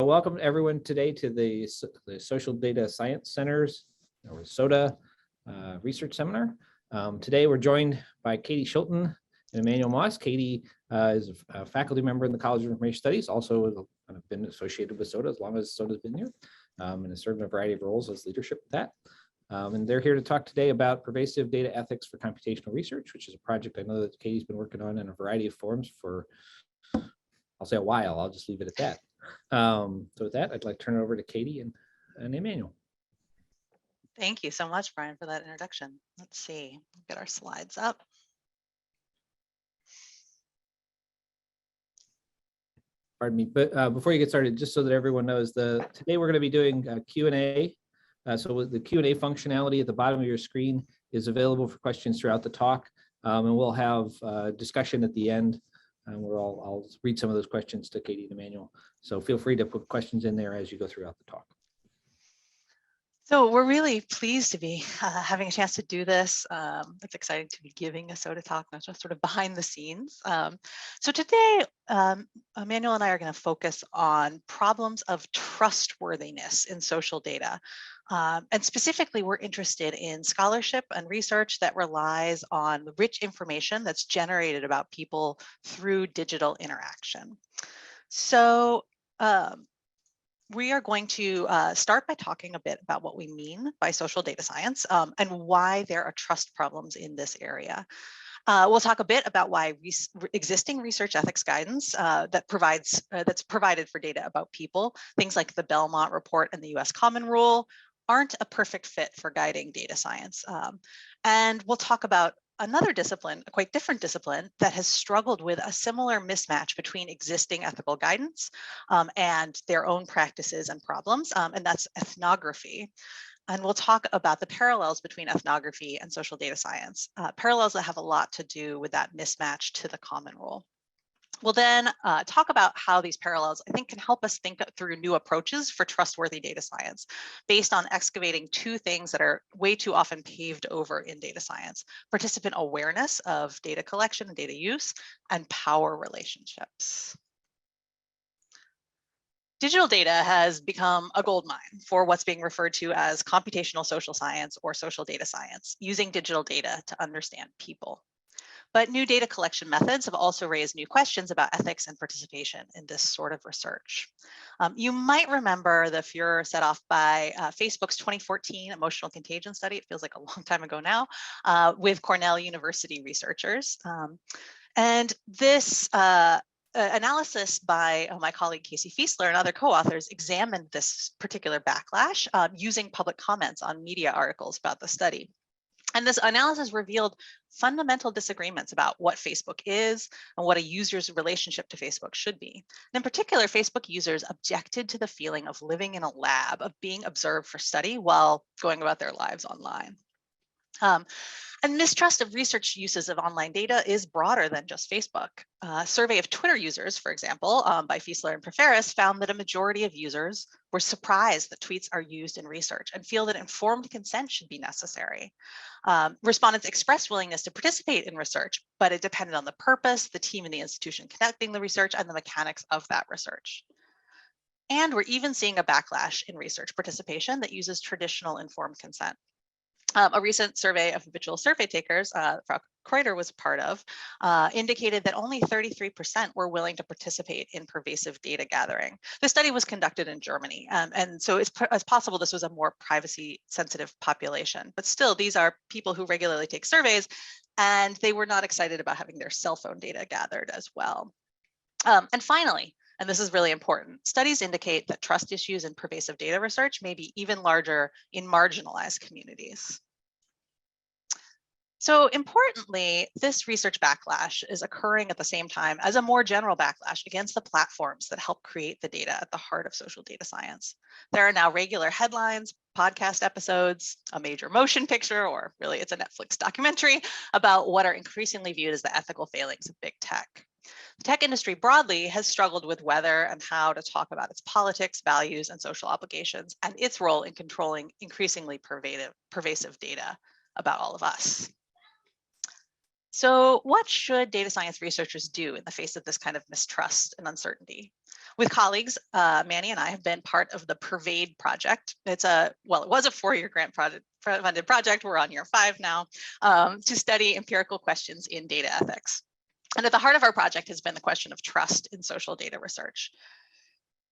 welcome everyone today to the Social Data Science Center's, or SoDa, research seminar. Today we're joined by Katie Schulten and Emmanuel Moss. Katie is a faculty member in the College of Information Studies, also kind of been associated with SoDa as long as SoDa's been here, and has served in a variety of roles as leadership with that. And they're here to talk today about pervasive data ethics for computational research, which is a project I know that Katie's been working on in a variety of forms for, I'll say a while. I'll just leave it at that. So with that, I'd like to turn it over to Katie and Emmanuel. Thank you so much, Brian, for that introduction. Let's see, get our slides up. Pardon me, but before you get started, just so that everyone knows, today we're going to be doing Q&A. So the Q&A functionality at the bottom of your screen is available for questions throughout the talk, and we'll have discussion at the end. And I'll read some of those questions to Katie and Emmanuel. So feel free to put questions in there as you go throughout the talk. So we're really pleased to be having a chance to do this. It's exciting to be giving a SoDa talk, not just sort of behind the scenes. So today, Emmanuel and I are going to focus on problems of trustworthiness in social data. And specifically, we're interested in scholarship and research that relies on the rich information that's generated about people through digital interaction. So we are going to start by talking a bit about what we mean by social data science and why there are trust problems in this area. We'll talk a bit about why existing research ethics guidance that's provided for data about people, things like the Belmont report and the US Common Rule, aren't a perfect fit for guiding data science. And we'll talk about another discipline, a quite different discipline, that has struggled with a similar mismatch between existing ethical guidance and their own practices and problems, and that's ethnography. And we'll talk about the parallels between ethnography and social data science, parallels that have a lot to do with that mismatch to the common rule. We'll then talk about how these parallels, I think, can help us think through new approaches for trustworthy data science based on excavating two things that are way too often paved over in data science: participant awareness of data collection and data use, and power relationships. Digital data has become a goldmine for what's being referred to as computational social science or social data science, using digital data to understand people. But new data collection methods have also raised new questions about ethics and participation in this sort of research. You might remember the furor set off by Facebook's 2014 emotional contagion study. It feels like a long time ago now, with Cornell University researchers. And this analysis by my colleague Casey Fiesler and other co-authors examined this particular backlash using public comments on media articles about the study. And this analysis revealed fundamental disagreements about what Facebook is and what a user's relationship to Facebook should be. And in particular, Facebook users objected to the feeling of living in a lab, of being observed for study while going about their lives online. And mistrust of research uses of online data is broader than just Facebook. A survey of Twitter users, for example, by Fiesler and Preferis, found that a majority of users were surprised that tweets are used in research and feel that informed consent should be necessary. Respondents expressed willingness to participate in research, but it depended on the purpose, the team and the institution conducting the research, and the mechanics of that research. And we're even seeing a backlash in research participation that uses traditional informed consent. A recent survey of habitual survey takers, Frau Kreuter was part of, indicated that only 33% were willing to participate in pervasive data gathering. The study was conducted in Germany, and so it's possible this was a more privacy-sensitive population. But still, these are people who regularly take surveys, and they were not excited about having their cell phone data gathered as well. And finally, and this is really important, studies indicate that trust issues in pervasive data research may be even larger in marginalized communities. So importantly, this research backlash is occurring at the same time as a more general backlash against the platforms that help create the data at the heart of social data science. There are now regular headlines, podcast episodes, a major motion picture, or really it's a Netflix documentary about what are increasingly viewed as the ethical failings of big tech. The tech industry broadly has struggled with whether and how to talk about its politics, values, and social obligations, and its role in controlling increasingly pervasive data about all of us. So what should data science researchers do in the face of this kind of mistrust and uncertainty? With colleagues, Manny and I have been part of the PERVADE project. It was a 4-year grant funded project. We're on year 5 now, to study empirical questions in data ethics. And at the heart of our project has been the question of trust in social data research.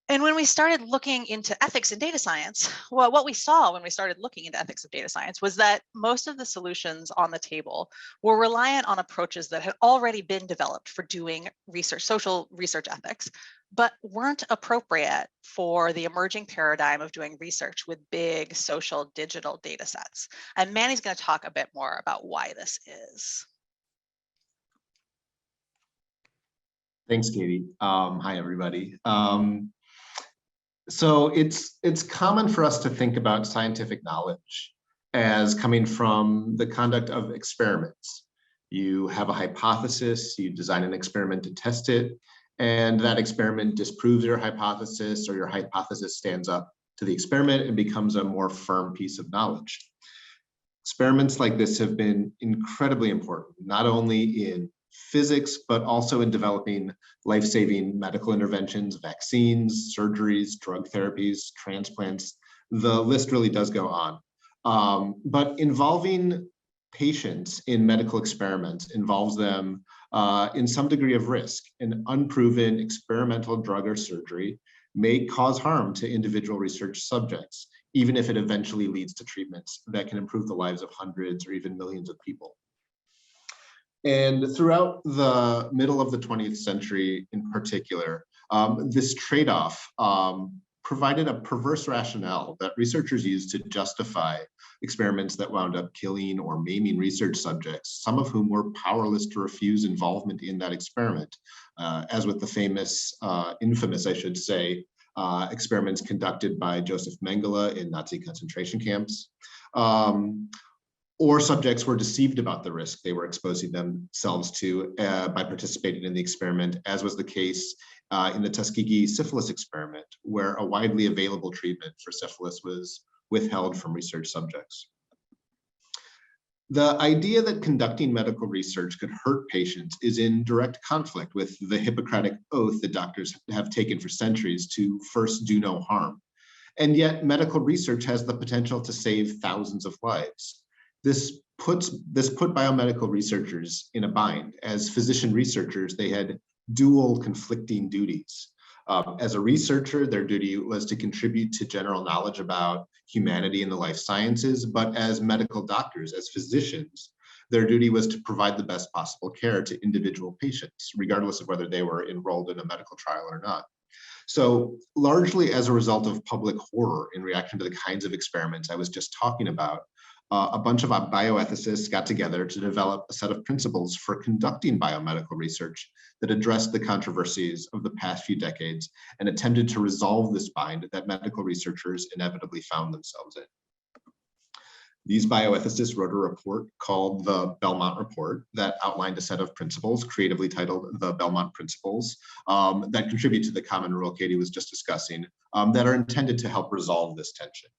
And when we started looking into ethics in data science, well, what we saw when we started looking into ethics of data science was that most of the solutions on the table were reliant on approaches that had already been developed for doing research, social research ethics, but weren't appropriate for the emerging paradigm of doing research with big social digital data sets. And Manny's going to talk a bit more about why this is. Thanks, Katie. Hi, everybody. So it's common for us to think about scientific knowledge as coming from the conduct of experiments. You have a hypothesis, you design an experiment to test it, and that experiment disproves your hypothesis, or your hypothesis stands up to the experiment and becomes a more firm piece of knowledge. Experiments like this have been incredibly important, not only in physics, but also in developing life-saving medical interventions, vaccines, surgeries, drug therapies, transplants. The list really does go on. But involving patients in medical experiments involves them in some degree of risk. An unproven experimental drug or surgery may cause harm to individual research subjects, even if it eventually leads to treatments that can improve the lives of hundreds or even millions of people. And throughout the middle of the 20th century in particular, this trade-off provided a perverse rationale that researchers used to justify experiments that wound up killing or maiming research subjects, some of whom were powerless to refuse involvement in that experiment, as with the infamous, I should say, experiments conducted by Joseph Mengele in Nazi concentration camps. Or subjects were deceived about the risk they were exposing themselves to by participating in the experiment, as was the case in the Tuskegee syphilis experiment, where a widely available treatment for syphilis was withheld from research subjects. The idea that conducting medical research could hurt patients is in direct conflict with the Hippocratic oath that doctors have taken for centuries to first do no harm. And yet medical research has the potential to save thousands of lives. This put biomedical researchers in a bind. As physician researchers, they had dual conflicting duties. As a researcher, their duty was to contribute to general knowledge about humanity and the life sciences, but as medical doctors, as physicians, their duty was to provide the best possible care to individual patients, regardless of whether they were enrolled in a medical trial or not. So largely as a result of public horror in reaction to the kinds of experiments I was just talking about, a bunch of bioethicists got together to develop a set of principles for conducting biomedical research that addressed the controversies of the past few decades and attempted to resolve this bind that medical researchers inevitably found themselves in. These bioethicists wrote a report called the Belmont Report that outlined a set of principles creatively titled the Belmont Principles that contribute to the common rule Katie was just discussing that are intended to help resolve this tension.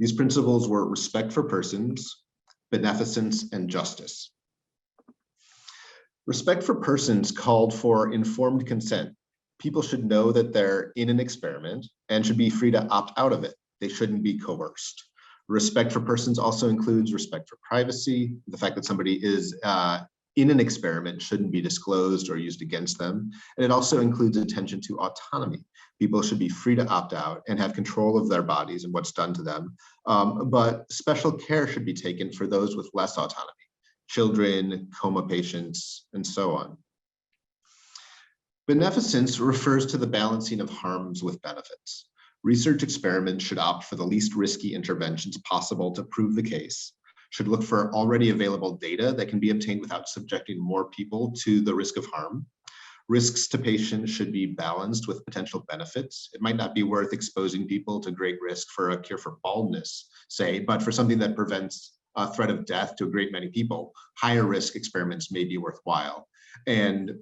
These principles were respect for persons, beneficence, and justice. Respect for persons called for informed consent. People should know that they're in an experiment and should be free to opt out of it. They shouldn't be coerced. Respect for persons also includes respect for privacy. The fact that somebody is in an experiment shouldn't be disclosed or used against them. And it also includes attention to autonomy. People should be free to opt out and have control of their bodies and what's done to them. But special care should be taken for those with less autonomy, children, coma patients, and so on. Beneficence refers to the balancing of harms with benefits. Research experiments should opt for the least risky interventions possible to prove the case, should look for already available data that can be obtained without subjecting more people to the risk of harm. Risks to patients should be balanced with potential benefits. It might not be worth exposing people to great risk for a cure for baldness, say, but for something that prevents a threat of death to a great many people, higher risk experiments may be worthwhile. And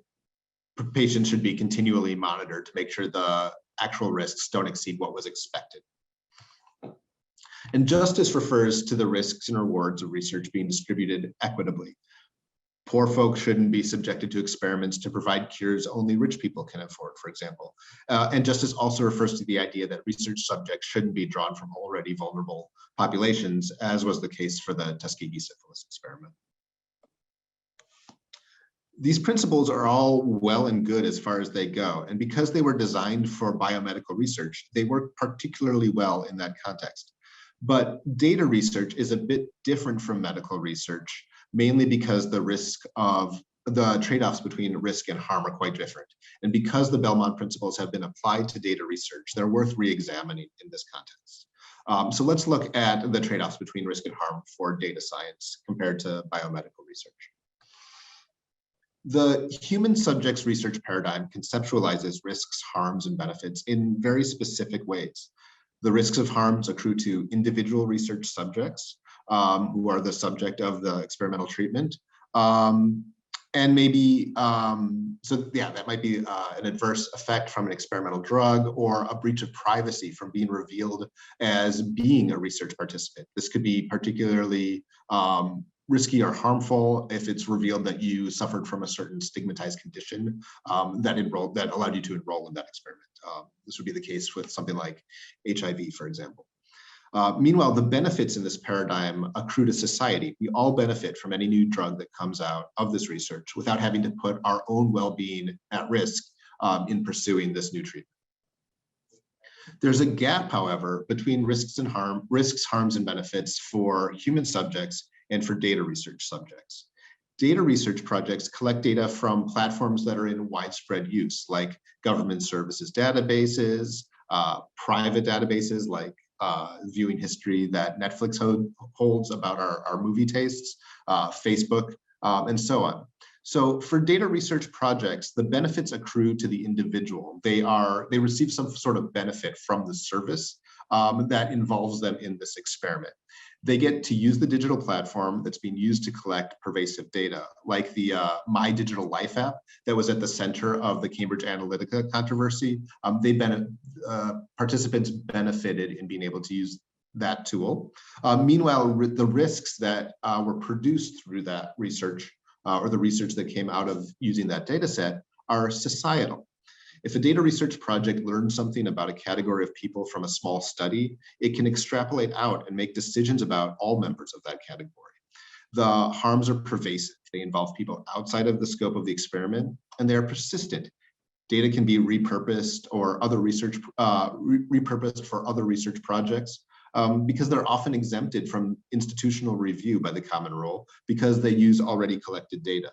patients should be continually monitored to make sure the actual risks don't exceed what was expected. And justice refers to the risks and rewards of research being distributed equitably. Poor folks shouldn't be subjected to experiments to provide cures only rich people can afford, for example. And justice also refers to the idea that research subjects shouldn't be drawn from already vulnerable populations, as was the case for the Tuskegee syphilis experiment. These principles are all well and good as far as they go, and because they were designed for biomedical research, they work particularly well in that context. But data research is a bit different from medical research, mainly because the trade-offs between risk and harm are quite different. And because the Belmont Principles have been applied to data research, they're worth re-examining in this context. So let's look at the trade-offs between risk and harm for data science compared to biomedical research. The human subjects research paradigm conceptualizes risks, harms, and benefits in very specific ways. The risks of harms accrue to individual research subjects who are the subject of the experimental treatment. And maybe, that might be an adverse effect from an experimental drug or a breach of privacy from being revealed as being a research participant. This could be particularly risky or harmful if it's revealed that you suffered from a certain stigmatized condition that allowed you to enroll in that experiment. This would be the case with something like HIV, for example. Meanwhile, the benefits in this paradigm accrue to society. We all benefit from any new drug that comes out of this research without having to put our own well-being at risk in pursuing this new treatment. There's a gap, however, between risks, harms, and benefits for human subjects and for data research subjects. Data research projects collect data from platforms that are in widespread use, like government services databases, private databases like viewing history that Netflix holds about our movie tastes, Facebook, and so on. So for data research projects, the benefits accrue to the individual. They receive some sort of benefit from the service that involves them in this experiment. They get to use the digital platform that's being used to collect pervasive data, like the My Digital Life app that was at the center of the Cambridge Analytica controversy. Participants benefited in being able to use that tool. Meanwhile, the risks that were produced through that research or the research that came out of using that data set are societal. If a data research project learns something about a category of people from a small study, it can extrapolate out and make decisions about all members of that category. The harms are pervasive. They involve people outside of the scope of the experiment, and they are persistent. Data can be repurposed or other research repurposed for other research projects because they're often exempted from institutional review by the common rule because they use already collected data.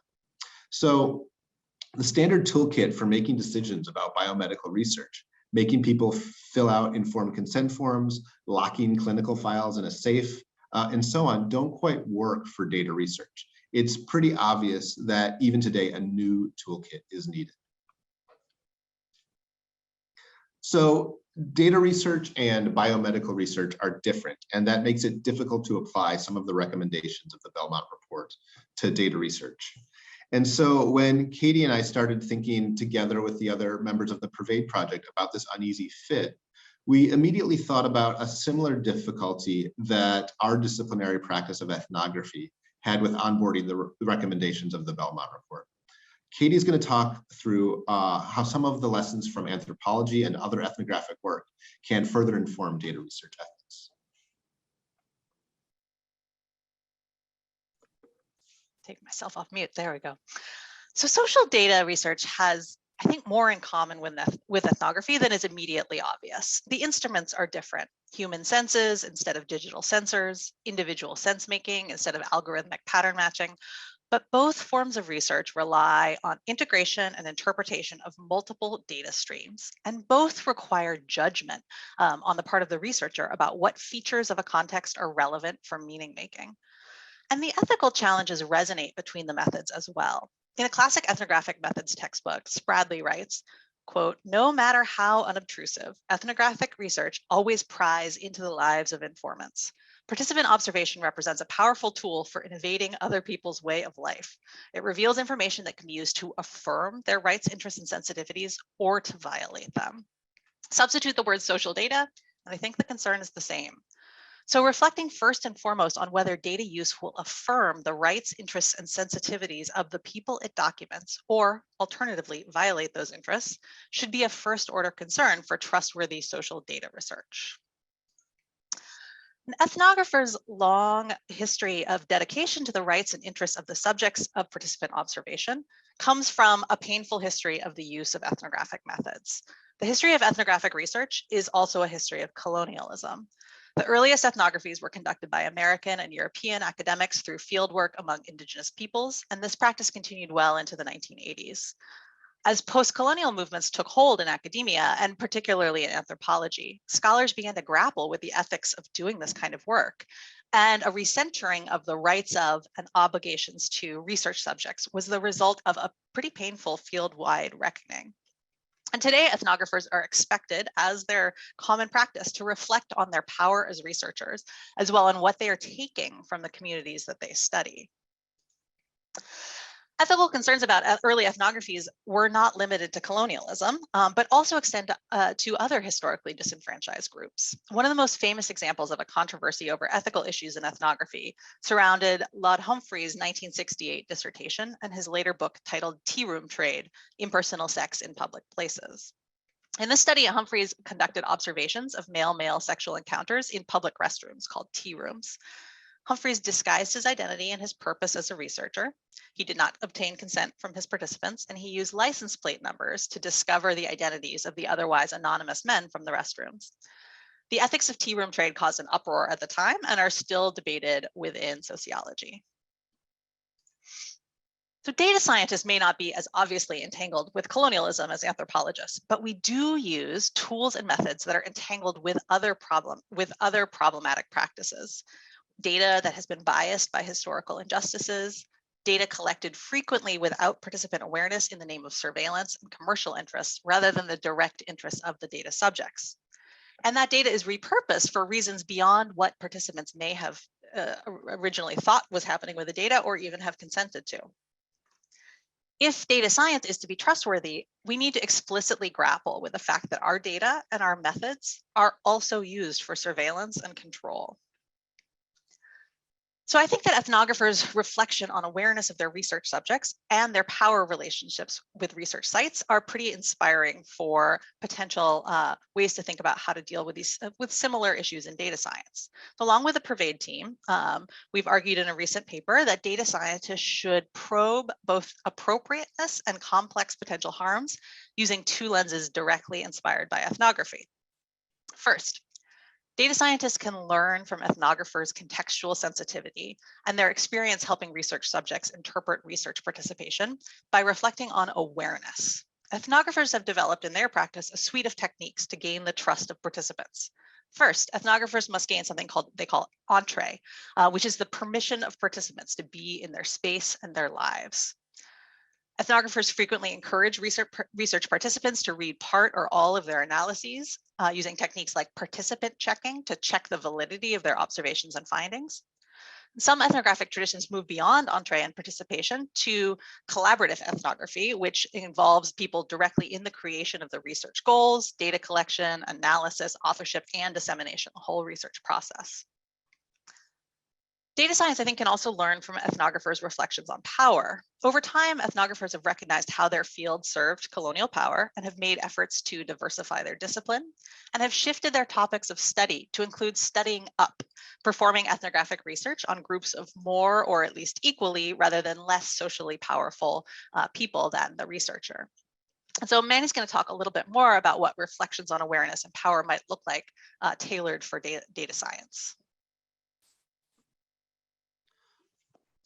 So the standard toolkit for making decisions about biomedical research, making people fill out informed consent forms, locking clinical files in a safe, and so on, don't quite work for data research. It's pretty obvious that even today, a new toolkit is needed. So data research and biomedical research are different, and that makes it difficult to apply some of the recommendations of the Belmont report to data research. And so when Katie and I started thinking together with the other members of the PERVADE project about this uneasy fit, we immediately thought about a similar difficulty that our disciplinary practice of ethnography had with onboarding the recommendations of the Belmont report. Katie's going to talk through how some of the lessons from anthropology and other ethnographic work can further inform data research ethics. Take myself off mute. There we go. So social data research has, I think, more in common with ethnography than is immediately obvious. The instruments are different. Human senses instead of digital sensors, individual sense making instead of algorithmic pattern matching. But both forms of research rely on integration and interpretation of multiple data streams, and both require judgment on the part of the researcher about what features of a context are relevant for meaning making. And the ethical challenges resonate between the methods as well. In a classic ethnographic methods textbook, Spradley writes, quote, "No matter how unobtrusive, ethnographic research always pries into the lives of informants. Participant observation represents a powerful tool for innovating other people's way of life. It reveals information that can be used to affirm their rights, interests, and sensitivities, or to violate them." Substitute the word social data, and I think the concern is the same. So reflecting first and foremost on whether data use will affirm the rights, interests, and sensitivities of the people it documents, or alternatively violate those interests, should be a first order concern for trustworthy social data research. An ethnographer's long history of dedication to the rights and interests of the subjects of participant observation comes from a painful history of the use of ethnographic methods. The history of ethnographic research is also a history of colonialism. The earliest ethnographies were conducted by American and European academics through fieldwork among indigenous peoples, and this practice continued well into the 1980s. As post-colonial movements took hold in academia, and particularly in anthropology, scholars began to grapple with the ethics of doing this kind of work, and a recentering of the rights of and obligations to research subjects was the result of a pretty painful field-wide reckoning. And today, ethnographers are expected, as their common practice, to reflect on their power as researchers, as well as what they are taking from the communities that they study. Ethical concerns about early ethnographies were not limited to colonialism, but also extend to other historically disenfranchised groups. One of the most famous examples of a controversy over ethical issues in ethnography surrounded Lord Humphrey's 1968 dissertation and his later book titled Tea Room Trade: Impersonal Sex in Public Places. In this study, Humphreys conducted observations of male-male sexual encounters in public restrooms called tea rooms. Humphreys disguised his identity and his purpose as a researcher. He did not obtain consent from his participants, and he used license plate numbers to discover the identities of the otherwise anonymous men from the restrooms. The ethics of tea room trade caused an uproar at the time and are still debated within sociology. So data scientists may not be as obviously entangled with colonialism as anthropologists, but we do use tools and methods that are entangled with other problematic practices. Data that has been biased by historical injustices, data collected frequently without participant awareness in the name of surveillance and commercial interests rather than the direct interests of the data subjects. And that data is repurposed for reasons beyond what participants may have originally thought was happening with the data or even have consented to. If data science is to be trustworthy, we need to explicitly grapple with the fact that our data and our methods are also used for surveillance and control. So I think that ethnographers' reflection on awareness of their research subjects and their power relationships with research sites are pretty inspiring for potential ways to think about how to deal with these with similar issues in data science. So along with the PERVADE team, we've argued in a recent paper that data scientists should probe both appropriateness and complex potential harms using two lenses directly inspired by ethnography. First, data scientists can learn from ethnographers' contextual sensitivity and their experience helping research subjects interpret research participation by reflecting on awareness. Ethnographers have developed in their practice a suite of techniques to gain the trust of participants. First, ethnographers must gain something they call entree, which is the permission of participants to be in their space and their lives. Ethnographers frequently encourage research participants to read part or all of their analyses using techniques like participant checking to check the validity of their observations and findings. Some ethnographic traditions move beyond entree and participation to collaborative ethnography, which involves people directly in the creation of the research goals, data collection, analysis, authorship, and dissemination, the whole research process. Data science, I think, can also learn from ethnographers' reflections on power. Over time, ethnographers have recognized how their field served colonial power and have made efforts to diversify their discipline and have shifted their topics of study to include studying up, performing ethnographic research on groups of more or at least equally rather than less socially powerful people than the researcher. And so Manny's going to talk a little bit more about what reflections on awareness and power might look like tailored for data science.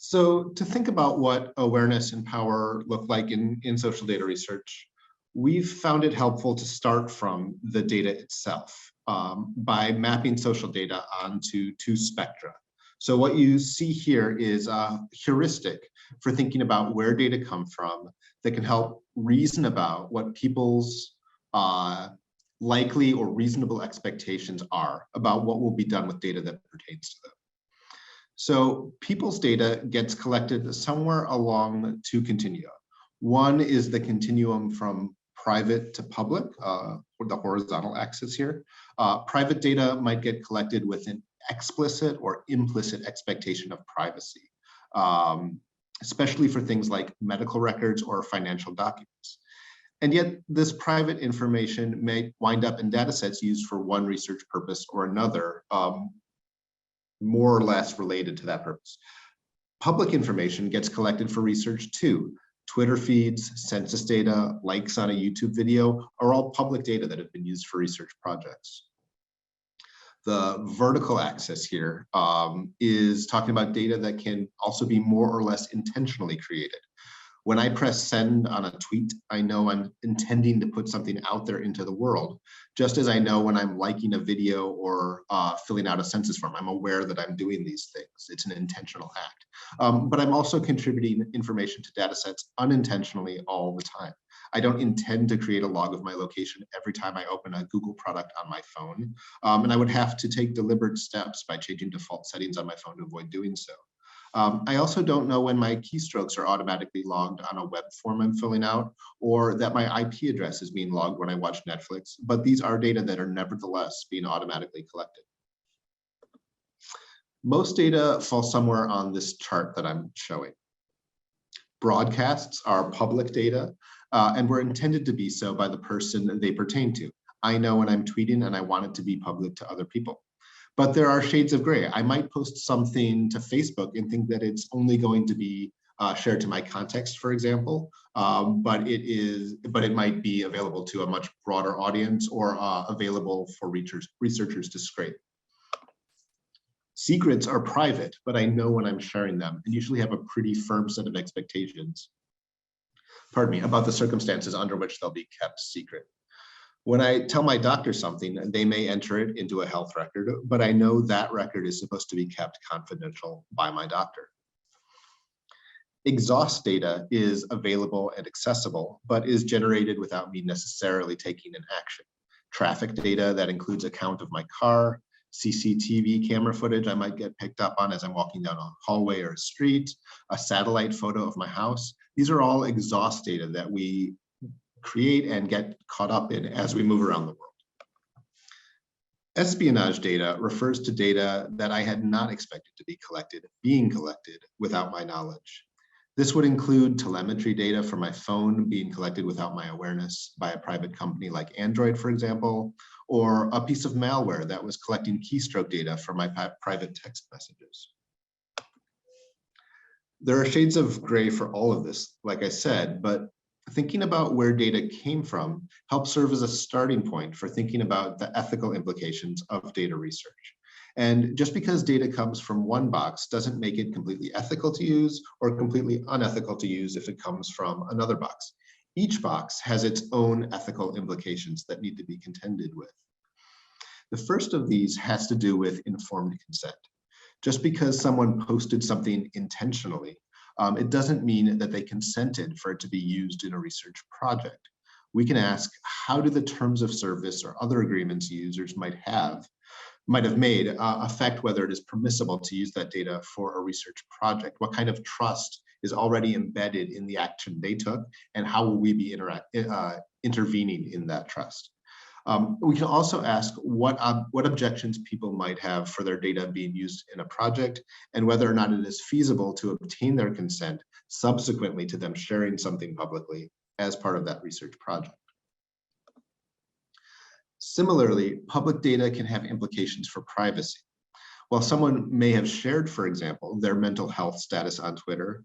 So to think about what awareness and power look like in social data research, we've found it helpful to start from the data itself by mapping social data onto two spectra. So what you see here is a heuristic for thinking about where data come from that can help reason about what people's likely or reasonable expectations are about what will be done with data that pertains to them. So people's data gets collected somewhere along two continua. One is the continuum from private to public, or the horizontal axis here. Private data might get collected with an explicit or implicit expectation of privacy, especially for things like medical records or financial documents. And yet this private information may wind up in data sets used for one research purpose or another, more or less related to that purpose. Public information gets collected for research too. Twitter feeds, census data, likes on a YouTube video are all public data that have been used for research projects. The vertical axis here is talking about data that can also be more or less intentionally created. When I press send on a tweet, I know I'm intending to put something out there into the world, just as I know when I'm liking a video or filling out a census form. I'm aware that I'm doing these things. It's an intentional act. But I'm also contributing information to data sets unintentionally all the time. I don't intend to create a log of my location every time I open a Google product on my phone. And I would have to take deliberate steps by changing default settings on my phone to avoid doing so. I also don't know when my keystrokes are automatically logged on a web form I'm filling out, or that my IP address is being logged when I watch Netflix, but these are data that are nevertheless being automatically collected. Most data fall somewhere on this chart that I'm showing. Broadcasts are public data, and were intended to be so by the person they pertain to. I know when I'm tweeting and I want it to be public to other people. But there are shades of gray. I might post something to Facebook and think that it's only going to be shared to my context, for example, but it might be available to a much broader audience or available for researchers to scrape. Secrets are private, but I know when I'm sharing them and usually have a pretty firm set of expectations, about the circumstances under which they'll be kept secret. When I tell my doctor something, they may enter it into a health record, but I know that record is supposed to be kept confidential by my doctor. Exhaust data is available and accessible, but is generated without me necessarily taking an action. Traffic data that includes a count of my car, CCTV camera footage I might get picked up on as I'm walking down a hallway or a street, a satellite photo of my house. These are all exhaust data that we create and get caught up in as we move around the world. Espionage data refers to data that I had not expected to be collected, being collected without my knowledge. This would include telemetry data from my phone being collected without my awareness by a private company like Android, for example, or a piece of malware that was collecting keystroke data from my private text messages. There are shades of gray for all of this, like I said, but thinking about where data came from helps serve as a starting point for thinking about the ethical implications of data research. And just because data comes from one box doesn't make it completely ethical to use or completely unethical to use if it comes from another box. Each box has its own ethical implications that need to be contended with. The first of these has to do with informed consent. Just because someone posted something intentionally, it doesn't mean that they consented for it to be used in a research project. We can ask, how do the terms of service or other agreements users might have made affect whether it is permissible to use that data for a research project? What kind of trust is already embedded in the action they took, and how will we be intervening in that trust? We can also ask what objections people might have for their data being used in a project, and whether or not it is feasible to obtain their consent subsequently to them sharing something publicly as part of that research project. Similarly, public data can have implications for privacy. While someone may have shared, for example, their mental health status on Twitter,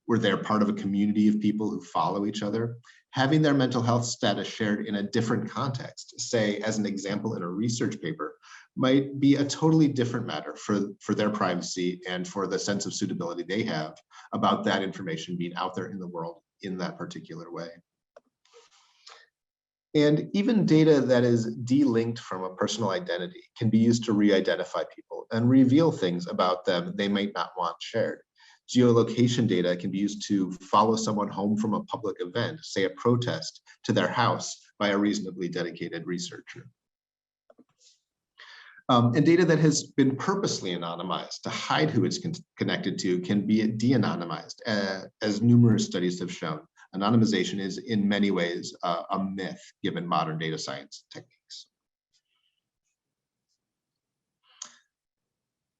where they're part of a community of people who follow each other, having their mental health status shared in a different context, say as an example in a research paper, might be a totally different matter for their privacy and for the sense of suitability they have about that information being out there in the world in that particular way. And even data that is delinked from a personal identity can be used to re-identify people and reveal things about them they might not want shared. Geolocation data can be used to follow someone home from a public event, say a protest, to their house by a reasonably dedicated researcher. And data that has been purposely anonymized to hide who it's connected to can be de-anonymized, as numerous studies have shown. Anonymization is in many ways a myth given modern data science techniques.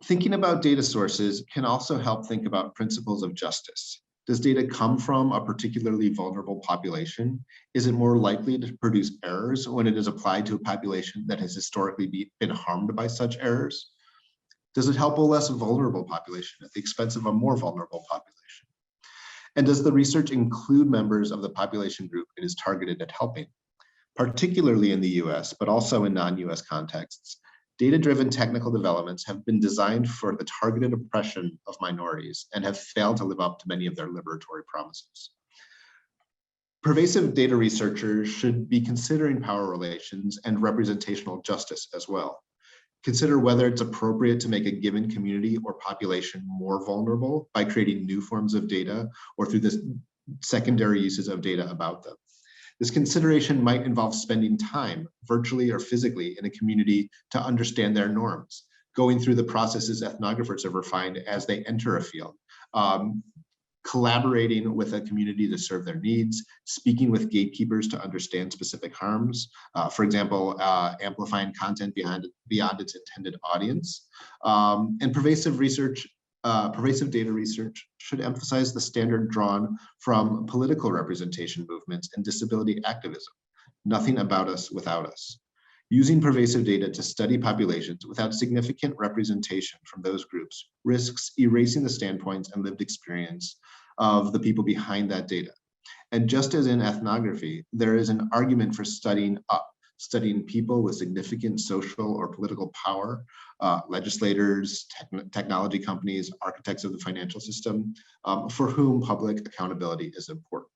Thinking about data sources can also help think about principles of justice. Does data come from a particularly vulnerable population? Is it more likely to produce errors when it is applied to a population that has historically been harmed by such errors? Does it help a less vulnerable population at the expense of a more vulnerable population? And does the research include members of the population group it is targeted at helping? Particularly in the US, but also in non-US contexts, data-driven technical developments have been designed for the targeted oppression of minorities and have failed to live up to many of their liberatory promises. Pervasive data researchers should be considering power relations and representational justice as well. Consider whether it's appropriate to make a given community or population more vulnerable by creating new forms of data or through the secondary uses of data about them. This consideration might involve spending time, virtually or physically, in a community to understand their norms, going through the processes ethnographers have refined as they enter a field, collaborating with a community to serve their needs, speaking with gatekeepers to understand specific harms, for example, amplifying content beyond its intended audience. And pervasive data research should emphasize the standard drawn from political representation movements and disability activism. Nothing about us without us. Using pervasive data to study populations without significant representation from those groups risks erasing the standpoints and lived experience of the people behind that data. And just as in ethnography, there is an argument for studying up, studying people with significant social or political power, legislators, technology companies, architects of the financial system, for whom public accountability is important.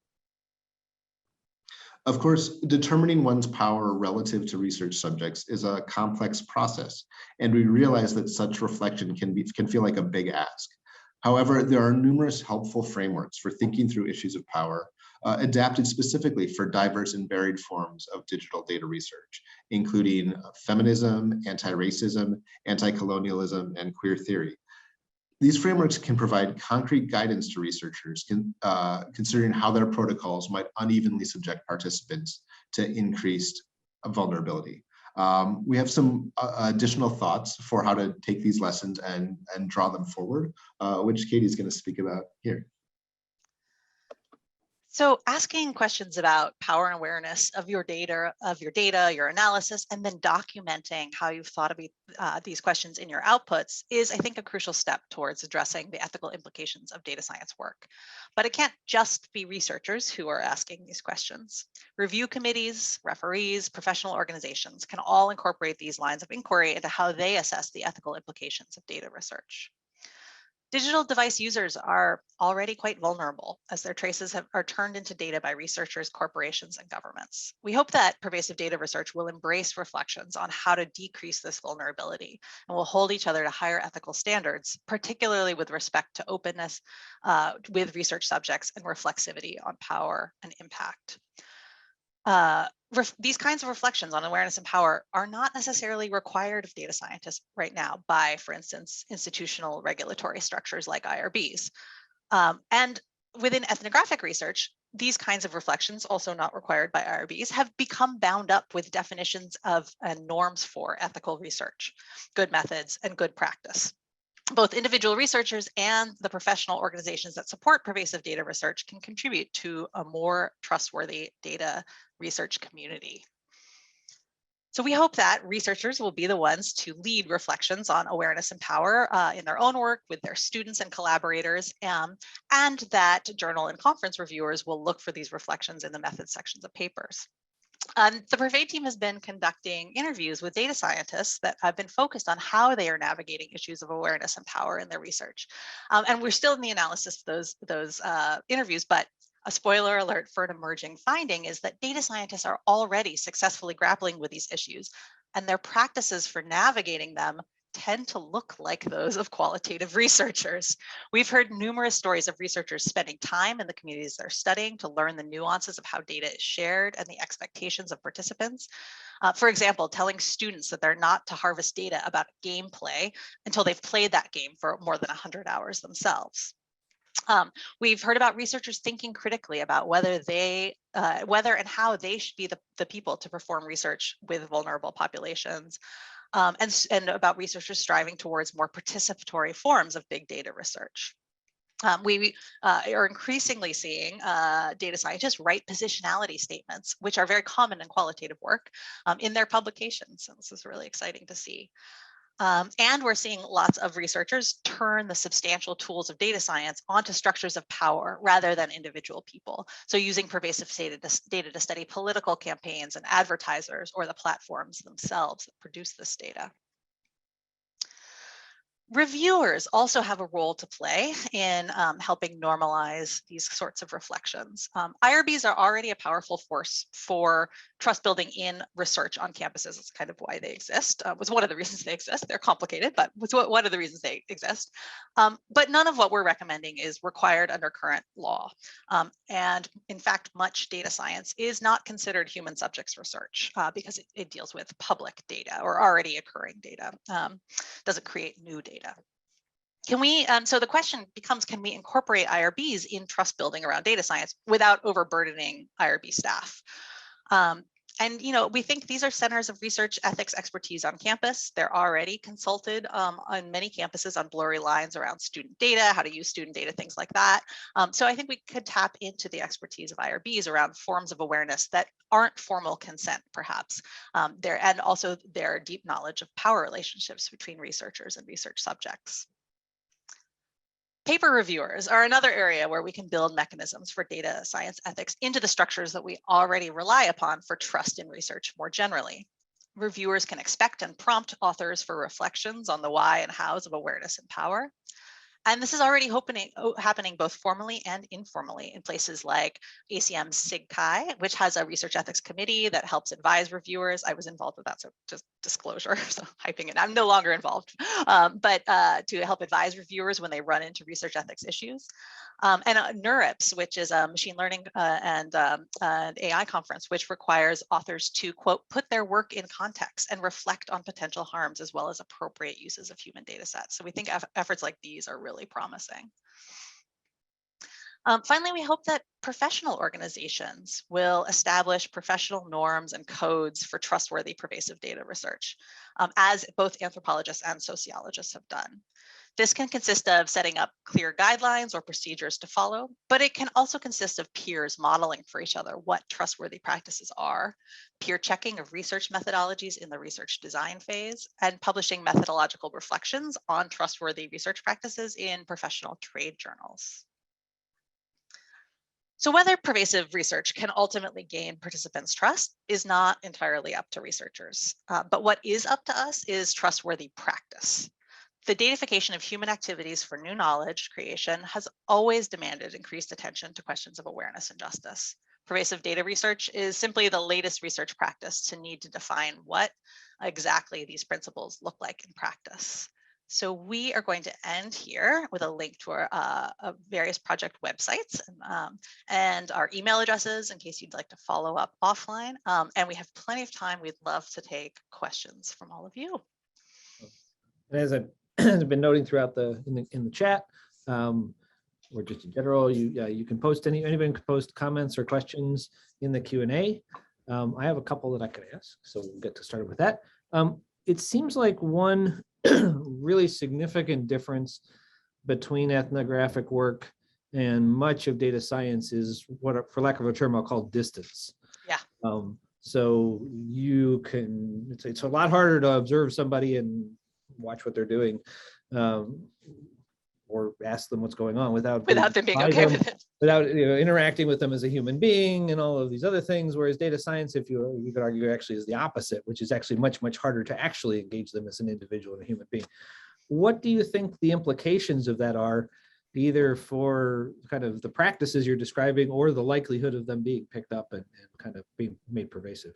Of course, determining one's power relative to research subjects is a complex process, and we realize that such reflection can feel like a big ask. However, there are numerous helpful frameworks for thinking through issues of power, adapted specifically for diverse and varied forms of digital data research, including feminism, anti-racism, anti-colonialism, and queer theory. These frameworks can provide concrete guidance to researchers considering how their protocols might unevenly subject participants to increased vulnerability. We have some additional thoughts for how to take these lessons and draw them forward, which Katie's going to speak about here. So asking questions about power and awareness of your data, your analysis, and then documenting how you've thought of these questions in your outputs is, I think, a crucial step towards addressing the ethical implications of data science work. But it can't just be researchers who are asking these questions. Review committees, referees, professional organizations can all incorporate these lines of inquiry into how they assess the ethical implications of data research. Digital device users are already quite vulnerable as their traces are turned into data by researchers, corporations, and governments. We hope that pervasive data research will embrace reflections on how to decrease this vulnerability and will hold each other to higher ethical standards, particularly with respect to openness with research subjects and reflexivity on power and impact. These kinds of reflections on awareness and power are not necessarily required of data scientists right now by, for instance, institutional regulatory structures like IRBs. And within ethnographic research, these kinds of reflections, also not required by IRBs, have become bound up with definitions of and norms for ethical research, good methods, and good practice. Both individual researchers and the professional organizations that support pervasive data research can contribute to a more trustworthy data research community. So we hope that researchers will be the ones to lead reflections on awareness and power in their own work with their students and collaborators, and that journal and conference reviewers will look for these reflections in the methods sections of papers. The PERVADE team has been conducting interviews with data scientists that have been focused on how they are navigating issues of awareness and power in their research. And we're still in the analysis of those interviews, but a spoiler alert for an emerging finding is that data scientists are already successfully grappling with these issues, and their practices for navigating them tend to look like those of qualitative researchers. We've heard numerous stories of researchers spending time in the communities they're studying to learn the nuances of how data is shared and the expectations of participants. For example, telling students that they're not to harvest data about gameplay until they've played that game for more than 100 hours themselves. We've heard about researchers thinking critically about whether and how they should be the people to perform research with vulnerable populations. and about researchers striving towards more participatory forms of big data research. We are increasingly seeing data scientists write positionality statements, which are very common in qualitative work, in their publications. So this is really exciting to see. And we're seeing lots of researchers turn the substantial tools of data science onto structures of power rather than individual people. So using pervasive data to study political campaigns and advertisers or the platforms themselves that produce this data. Reviewers also have a role to play in helping normalize these sorts of reflections. IRBs are already a powerful force for trust building in research on campuses. It's kind of why they exist. Was one of the reasons they exist. They're complicated, but it's one of the reasons they exist. But none of what we're recommending is required under current law. And in fact, much data science is not considered human subjects research because it deals with public data or already occurring data. Doesn't create new data. Can we, so the question becomes, can we incorporate IRBs in trust building around data science without overburdening IRB staff? And we think these are centers of research ethics expertise on campus. They're already consulted on many campuses on blurry lines around student data, how to use student data, things like that. So I think we could tap into the expertise of IRBs around forms of awareness that aren't formal consent, perhaps, and also their deep knowledge of power relationships between researchers and research subjects. Paper reviewers are another area where we can build mechanisms for data science ethics into the structures that we already rely upon for trust in research more generally. Reviewers can expect and prompt authors for reflections on the why and hows of awareness and power. And this is already happening both formally and informally in places like ACM's SIG-Chi, which has a research ethics committee that helps advise reviewers. I was involved with that, so just disclosure, so hyping it. I'm no longer involved, but to help advise reviewers when they run into research ethics issues. And NeurIPS, which is a machine learning and AI conference, which requires authors to, quote, put their work in context and reflect on potential harms as well as appropriate uses of human data sets. So we think efforts like these are really promising. Finally, we hope that professional organizations will establish professional norms and codes for trustworthy, pervasive data research, as both anthropologists and sociologists have done. This can consist of setting up clear guidelines or procedures to follow, but it can also consist of peers modeling for each other what trustworthy practices are, peer checking of research methodologies in the research design phase, and publishing methodological reflections on trustworthy research practices in professional trade journals. So whether pervasive research can ultimately gain participants' trust is not entirely up to researchers, but what is up to us is trustworthy practice. The datafication of human activities for new knowledge creation has always demanded increased attention to questions of awareness and justice. Pervasive data research is simply the latest research practice to need to define what exactly these principles look like in practice. So we are going to end here with a link to our various project websites and our email addresses in case you'd like to follow up offline. And we have plenty of time. We'd love to take questions from all of you. And as I've been noting throughout in the chat, or just in general, you can post anybody can post comments or questions in the Q&A. I have a couple that I could ask, so we'll get started with that. It seems like one really significant difference between ethnographic work and much of data science is what, for lack of a term, I'll call distance. Yeah. So you can, it's a lot harder to observe somebody and watch what they're doing, or ask them what's going on without them being okay with it, without interacting with them as a human being and all of these other things. Whereas data science, if you could argue, actually is the opposite, which is actually much harder to actually engage them as an individual and a human being. What do you think the implications of that are, either for kind of the practices you're describing or the likelihood of them being picked up and kind of being made pervasive?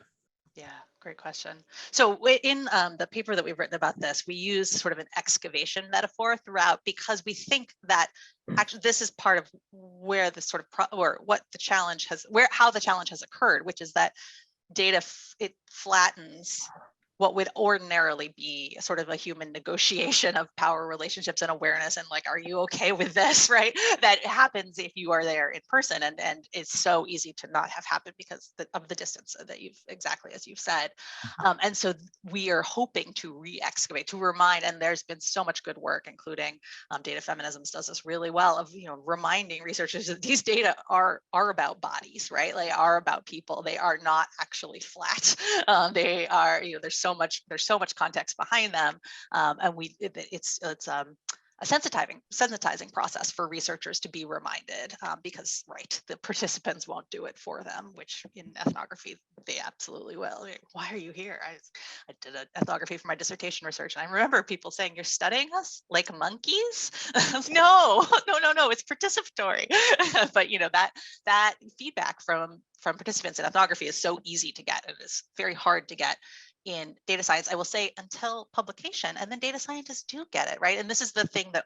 Yeah, great question. So in the paper that we've written about this, we use sort of an excavation metaphor throughout, because we think that actually this is part of where the sort of or what the challenge has, how the challenge has occurred, which is that data, it flattens what would ordinarily be sort of a human negotiation of power relationships and awareness and like, are you okay with this, right? That happens if you are there in person, and it's so easy to not have happened because of the distance that you've, exactly as you've said. And so we are hoping to re-excavate, to remind, and there's been so much good work, including Data Feminisms does this really well, of reminding researchers that these data are about bodies, right? They are about people. They are not actually flat. They are, there's so much context behind them, and it's a sensitizing process for researchers to be reminded, because right, the participants won't do it for them, which in ethnography they absolutely will. Like, why are you here? I did an ethnography for my dissertation research, and I remember people saying, "You're studying us like monkeys?" No, it's participatory. But that feedback from participants in ethnography is so easy to get, and it's very hard to get in data science, I will say, until publication, and then data scientists do get it, right? And this is the thing that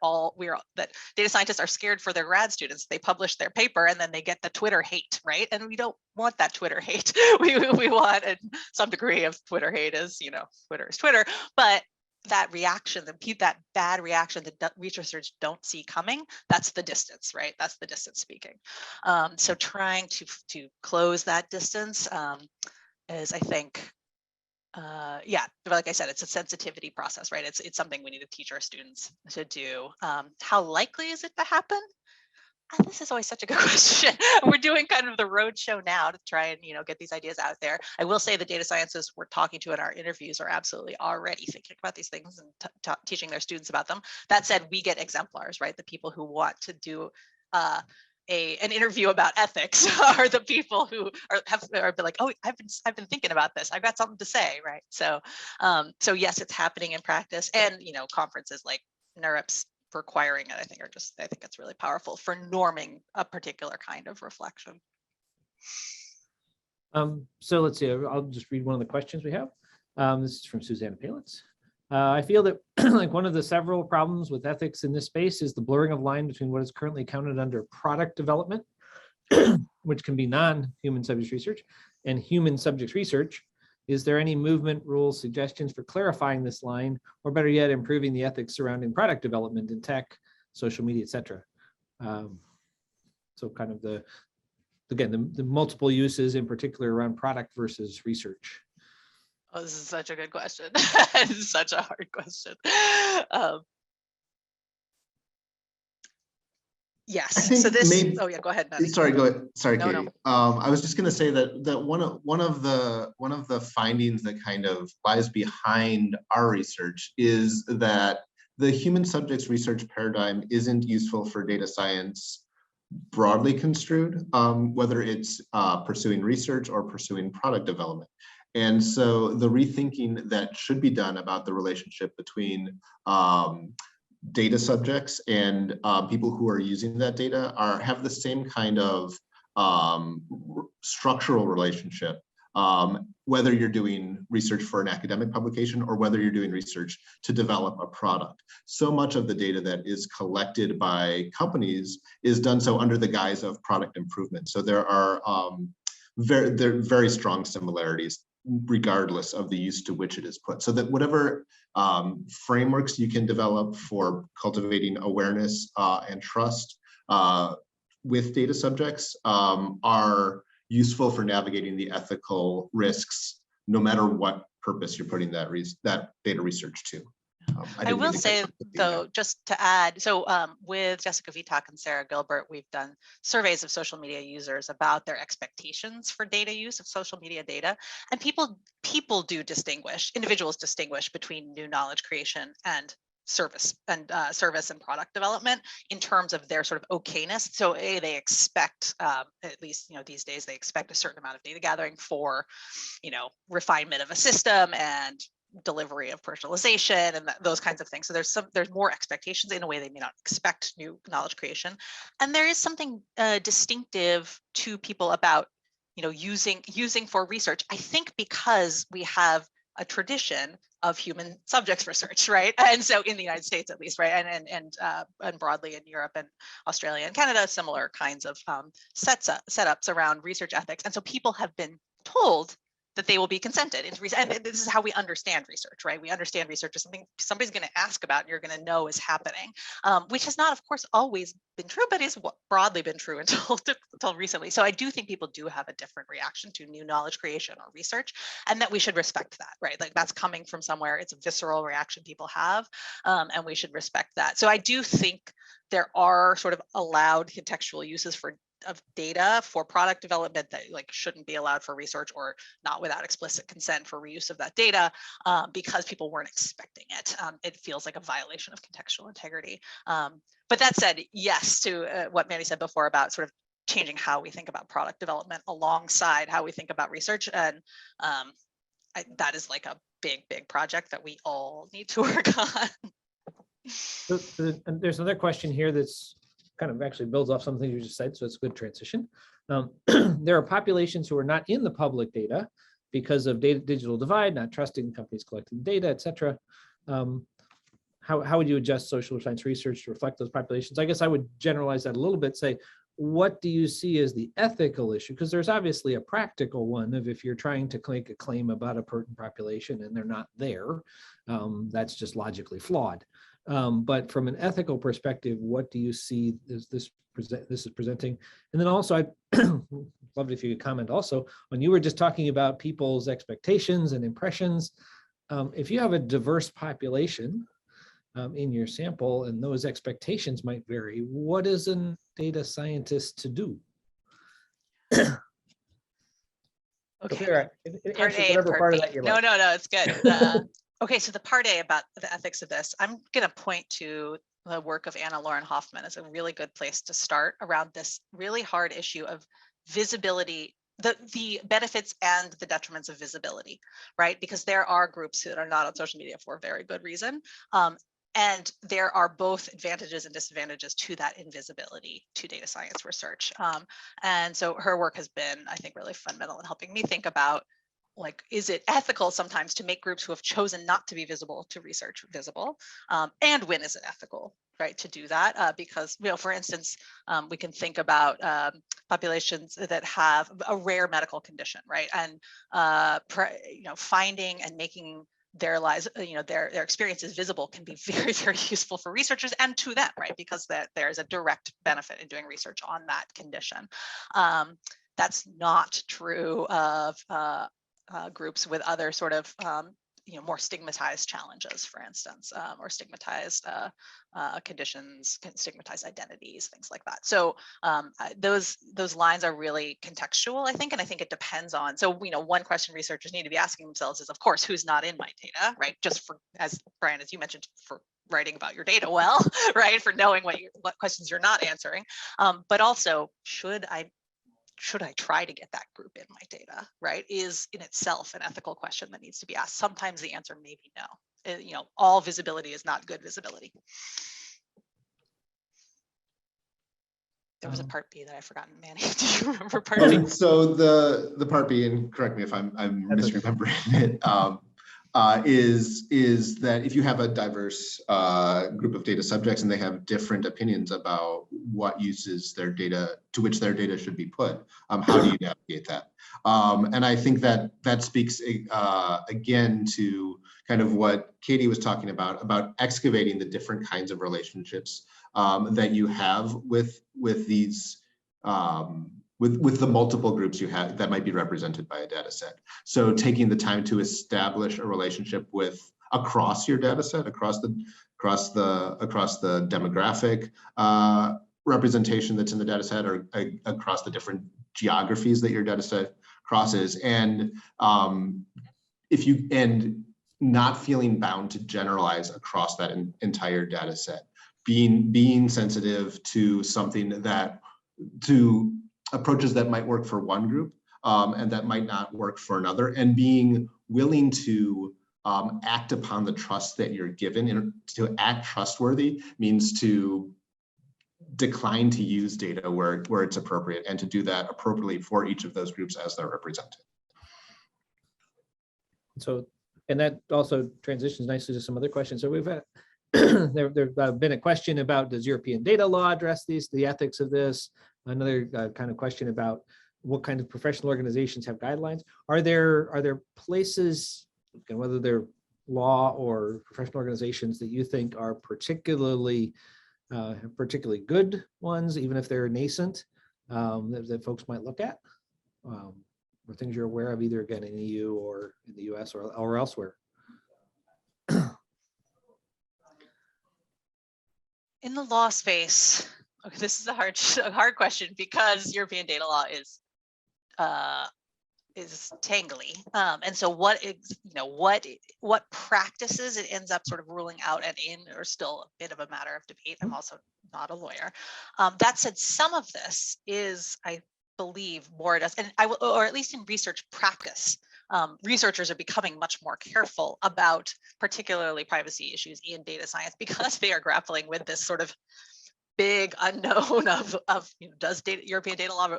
that data scientists are scared for their grad students. They publish their paper and then they get the Twitter hate, right? And we don't want that Twitter hate. We want some degree of Twitter hate, as Twitter is Twitter, but that reaction, that bad reaction that researchers don't see coming, that's the distance, right? That's the distance speaking. So trying to close that distance is, I think, like I said, it's a sensitivity process, right? It's something we need to teach our students to do. How likely is it to happen? This is always such a good question. We're doing kind of the road show now to try and get these ideas out there. I will say the data scientists we're talking to in our interviews are absolutely already thinking about these things and teaching their students about them. That said, we get exemplars, right? The people who want to do an interview about ethics are the people who are like, oh, I've been thinking about this. I've got something to say, right? So yes, it's happening in practice, and conferences like NeurIPS requiring it, I think it's really powerful for norming a particular kind of reflection. So let's see, I'll just read one of the questions we have. This is from Susanna Palitz. I feel that like one of the several problems with ethics in this space is the blurring of line between what is currently counted under product development, which can be non-human subjects research, and human subjects research. Is there any movement, rules, suggestions for clarifying this line, or better yet, improving the ethics surrounding product development in tech, social media, etc.? So kind of the multiple uses in particular around product versus research. Oh, this is such a good question. This is such a hard question. Yes. So this. Oh yeah, go ahead, Nani. Sorry, go ahead. Sorry, Katie. No. I was just going to say that one of the findings that kind of lies behind our research is that the human subjects research paradigm isn't useful for data science broadly construed, whether it's pursuing research or pursuing product development. And so the rethinking that should be done about the relationship between data subjects and people who are using that data have the same kind of structural relationship, whether you're doing research for an academic publication or whether you're doing research to develop a product. So much of the data that is collected by companies is done so under the guise of product improvement. So there are very strong similarities regardless of the use to which it is put. So that whatever frameworks you can develop for cultivating awareness and trust with data subjects are useful for navigating the ethical risks, no matter what purpose you're putting that data research to. I will say, though, just to add, so with Jessica Vitak and Sarah Gilbert, we've done surveys of social media users about their expectations for data use of social media data. And people do distinguish, individuals distinguish between new knowledge creation and service and product development in terms of their sort of okayness. So they expect, at least these days, they expect a certain amount of data gathering for refinement of a system and delivery of personalization and those kinds of things. So there's more expectations in a way they may not expect new knowledge creation. And there is something distinctive to people about using for research, I think, because we have a tradition of human subjects research, right? And so in the United States, at least, right, and broadly in Europe and Australia and Canada, similar kinds of setups around research ethics. And so people have been told that they will be consented into research. And this is how we understand research, right? We understand research as something somebody's going to ask about and you're going to know is happening, which has not, of course, always been true, but is broadly been true until recently. So I do think people do have a different reaction to new knowledge creation or research, and that we should respect that, right? Like that's coming from somewhere. It's a visceral reaction people have, and we should respect that. So I do think there are sort of allowed contextual uses of data for product development that like shouldn't be allowed for research, or not without explicit consent for reuse of that data, because people weren't expecting it. It feels like a violation of contextual integrity. But that said, yes, to what Manny said before about sort of changing how we think about product development alongside how we think about research. And that is like a big project that we all need to work on. And there's another question here that's kind of actually builds off something you just said, so it's a good transition. There are populations who are not in the public data because of digital divide, not trusting companies collecting data, et cetera. How would you adjust social science research to reflect those populations? I guess I would generalize that a little bit, say, what do you see as the ethical issue? Because there's obviously a practical one of if you're trying to make a claim about a certain population and they're not there, that's just logically flawed. But from an ethical perspective, what do you see this is presenting? And then also, I'd love it if you could comment also when you were just talking about people's expectations and impressions. If you have a diverse population in your sample and those expectations might vary, what is a data scientist to do? Okay. Part A, part B. No, it's good. Okay, so the part A about the ethics of this, I'm going to point to the work of Anna Lauren Hoffman as a really good place to start around this really hard issue of visibility, the benefits and the detriments of visibility, right? Because there are groups that are not on social media for a very good reason. And there are both advantages and disadvantages to that invisibility to data science research. And so her work has been, I think, really fundamental in helping me think about, like, is it ethical sometimes to make groups who have chosen not to be visible to research visible? And when is it ethical, right, to do that? Because, you know, for instance, we can think about populations that have a rare medical condition, right? And, you know, finding and making their lives, you know, their experiences visible can be very, very useful for researchers and to them, right? Because there's a direct benefit in doing research on that condition. That's not true of groups with other sort of you know, more stigmatized challenges, for instance, or stigmatized conditions, stigmatized identities, things like that. So those lines are really contextual, I think, and I think it depends on. So, you know, one question researchers need to be asking themselves is, of course, who's not in my data, right? Just for, as Brian, as you mentioned, for writing about your data well, right? For knowing what questions you're not answering, but also should I try to get that group in my data, right? Is in itself an ethical question that needs to be asked. Sometimes the answer may be no. You know, all visibility is not good visibility. There was a part B that I've forgotten, Manny. Do you remember part B? So the part B, and correct me if I'm misremembering it, is that if you have a diverse group of data subjects and they have different opinions about what uses their data, to which their data should be put, how do you navigate that? And I think that speaks again to kind of what Katie was talking about excavating the different kinds of relationships that you have with these with the multiple groups you have that might be represented by a data set. So taking the time to establish a relationship with across your data set, across the demographic representation that's in the data set, or across the different geographies that your data set crosses, and not feeling bound to generalize across that entire data set, being sensitive to approaches that might work for one group and that might not work for another, and being willing to act upon the trust that you're given. And to act trustworthy means to decline to use data where it's appropriate, and to do that appropriately for each of those groups as they're represented. So, and that also transitions nicely to some other questions. So we've had there's been a question about, does European data law address the ethics of this? Another kind of question about what kind of professional organizations have guidelines? Are there places, whether they're law or professional organizations, that you think are particularly good ones, even if they're nascent, that folks might look at, or things you're aware of, either again in EU or in the US or elsewhere? In the law space, okay, this is a hard question because European data law is tangly, and so what practices it ends up sort of ruling out and in are still a bit of a matter of debate. I'm also not a lawyer. That said, some of this is, I believe, more or at least in research practice, researchers are becoming much more careful about particularly privacy issues in data science because they are grappling with this sort of big unknown of does European data law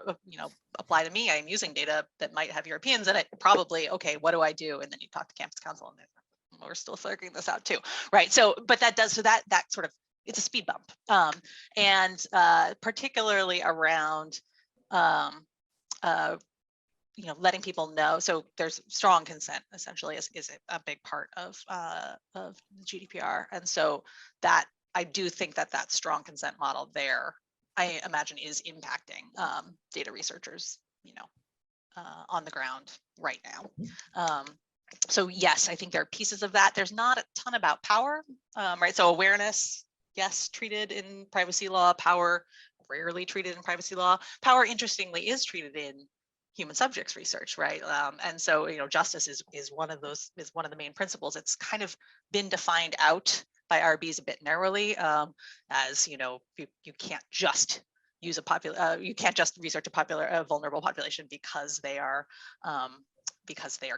apply to me? I'm using data that might have Europeans in it. Probably, okay, what do I do? And then you talk to campus council and we're still figuring this out too, right? So, but that sort of, it's a speed bump, and particularly around letting people know. So there's strong consent essentially is a big part of GDPR, and so that I do think that strong consent model there, I imagine, is impacting data researchers, on the ground right now. So yes, I think there are pieces of that. There's not a ton about power, right? So awareness, yes, treated in privacy law. Power, rarely treated in privacy law. Power, interestingly, is treated in human subjects research, right? And so, justice is one of the main principles. It's kind of been defined out by RBs a bit narrowly, as you can't just use you can't just research a vulnerable population because they are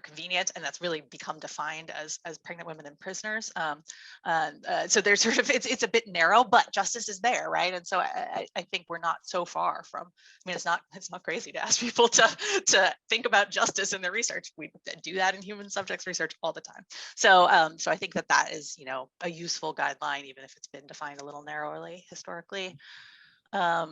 convenient, and that's really become defined as pregnant women and prisoners. So there's sort of it's a bit narrow, but justice is there, right? And so I think we're not so far from. I mean, it's not crazy to ask people to think about justice in their research. We do that in human subjects research all the time. So so I think that is a useful guideline, even if it's been defined a little narrowly historically. I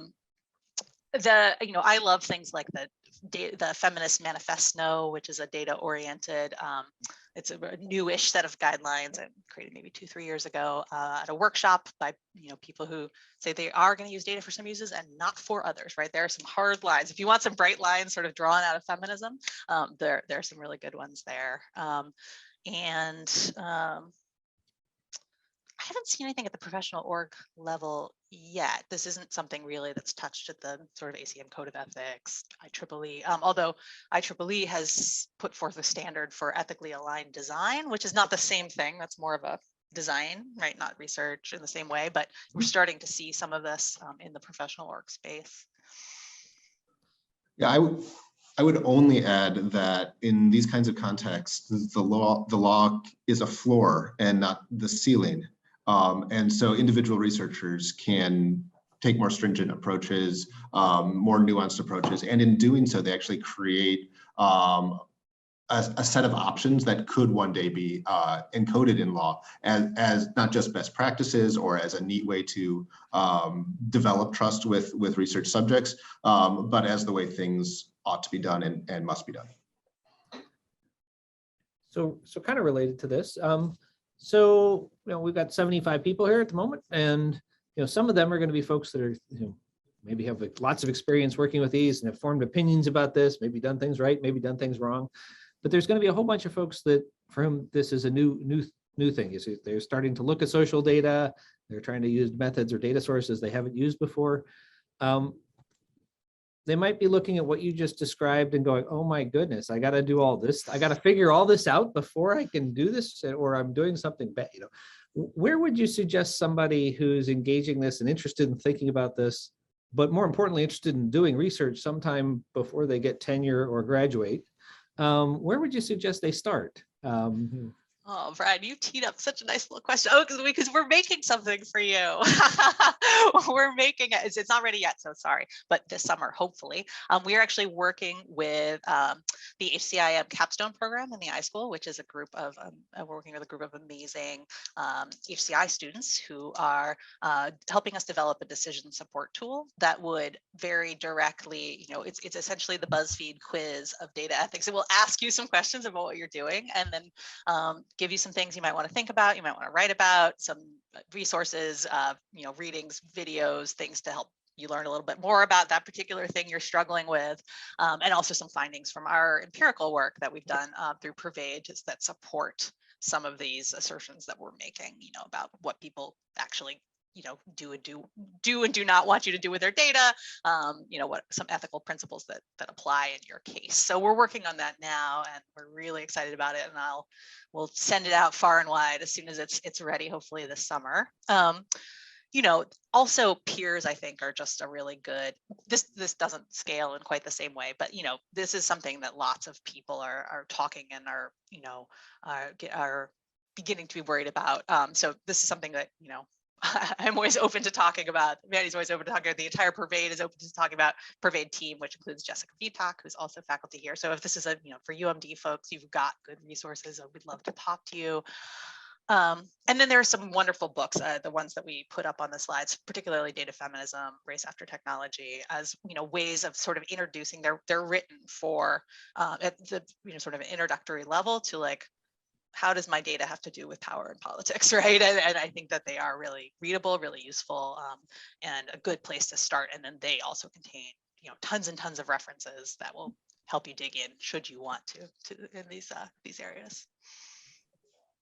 love things like the Feminist Manifesto, which is a data-oriented, it's a newish set of guidelines and created maybe 2-3 years ago at a workshop by people who say they are going to use data for some uses and not for others, right? There are some hard lines. If you want some bright lines sort of drawn out of feminism, there are some really good ones there. I haven't seen anything at the professional org level yet. This isn't something really that's touched at the sort of ACM Code of Ethics, IEEE, although IEEE has put forth a standard for ethically aligned design, which is not the same thing. That's more of a design, right? Not research in the same way, but we're starting to see some of this in the professional org space. Yeah, I would only add that in these kinds of contexts, the law is a floor and not the ceiling. And so individual researchers can take more stringent approaches, more nuanced approaches, and in doing so, they actually create a set of options that could one day be encoded in law as not just best practices or as a neat way to develop trust with research subjects, but as the way things ought to be done and must be done. So kind of related to this. So we've got 75 people here at the moment, and some of them are going to be folks that are maybe have lots of experience working with these and have formed opinions about this, maybe done things right, maybe done things wrong. But there's going to be a whole bunch of folks that for whom this is a new thing. You see, they're starting to look at social data. They're trying to use methods or data sources they haven't used before. They might be looking at what you just described and going, oh my goodness, I got to do all this. I got to figure all this out before I can do this, or I'm doing something bad. Where would you suggest somebody who's engaging this and interested in thinking about this, but more importantly, interested in doing research sometime before they get tenure or graduate, where would you suggest they start? Oh, Brian, you teed up such a nice little question. Oh, because we're making something for you. We're making it. It's not ready yet, so sorry. But this summer, hopefully, we are actually working with the HCIM capstone program in the iSchool, which is a group of we're working with a group of amazing HCI students who are helping us develop a decision support tool that would very directly, it's essentially the BuzzFeed quiz of data ethics. It will ask you some questions about what you're doing, and then give you some things you might want to think about, you might want to write about, some resources, readings, videos, things to help you learn a little bit more about that particular thing you're struggling with, and also some findings from our empirical work that we've done through PERVADE that support some of these assertions that we're making, about what people actually do and do not want you to do with their data, what some ethical principles that apply in your case. So we're working on that now, and we're really excited about it, and we'll send it out far and wide as soon as it's ready, hopefully this summer. Also peers, I think, are just a really good, this doesn't scale in quite the same way, but this is something that lots of people are talking and are beginning to be worried about. So this is something that I'm always open to talking about. Mandy's always open to talking about. The entire PERVADE is open to talking about. PERVADE team, which includes Jessica Vitak, who's also faculty here. So if this is for UMD folks, you've got good resources. We'd love to talk to you. And then there are some wonderful books, the ones that we put up on the slides, particularly Data Feminism, Race After Technology, as ways of sort of introducing. They're written for at the sort of an introductory level to how does my data have to do with power and politics, right? And I think that they are really readable, really useful, and a good place to start. And then they also contain, tons and tons of references that will help you dig in should you want to in these areas.